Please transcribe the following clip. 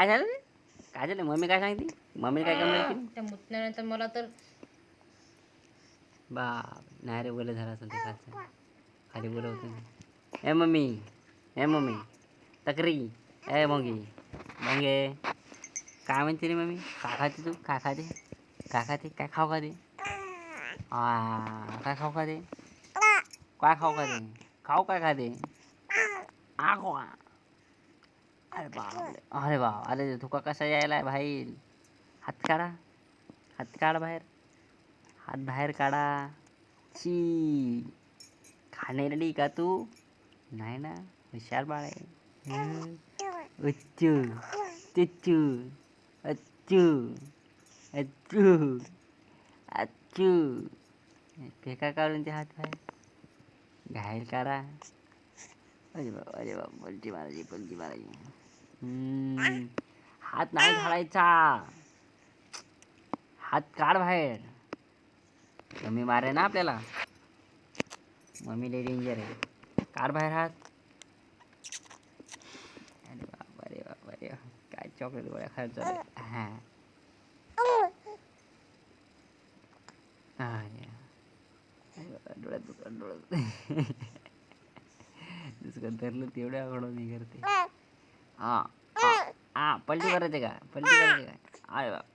काय झालं रे? काय झालं? मम्मी काय सांगते? मम्मी काय कंप्लेंट केली? त्या मुतण्यानंतर मला तर बाप नाही रे बोले झाला असेल ते खालचं खाली बोलत होतं. ए मम्मी, ए मम्मी, तक्री, ए भोंगी भोंगे, काय म्हणते रे मम्मी? काय खाते तू? काय खाते? काय खाते? काय खाऊ खाते? काय खाऊ खाते? काय खाऊ खाते? खाऊ काय खाते? खा. अरे बाप, अरे बाप, अरे धुका कसा यायलाय बाहेर? हात काढा, हात काढ बाहेर, हात बाहेर काढा. ची खाणेरडी का तू? नाही ना, हुशार बाळ आहे. अच्छू चिच्चू अच्छू अच्छू अच्छू. फेका काढून ते हात बाहेर घायल काढा. अरे बाबा पलटी मारायची पलटी मारायची. हात नाही घालायचा, हात काढ बाहेर. मम्मी मारे ना आपल्याला, मम्मी लई डेंजर आहे. काढ बाहेर हात. अरे बाप अरे बाप अरे बाप. काय चॉकलेट गोळ्या खायला चालू आहे. डोळ्यात दुखत डोळ्यात दुसरं धरलं तेवढ्या आकडून करते. हा पलटी करायचे का? पलटी करायचे का? अरे बाप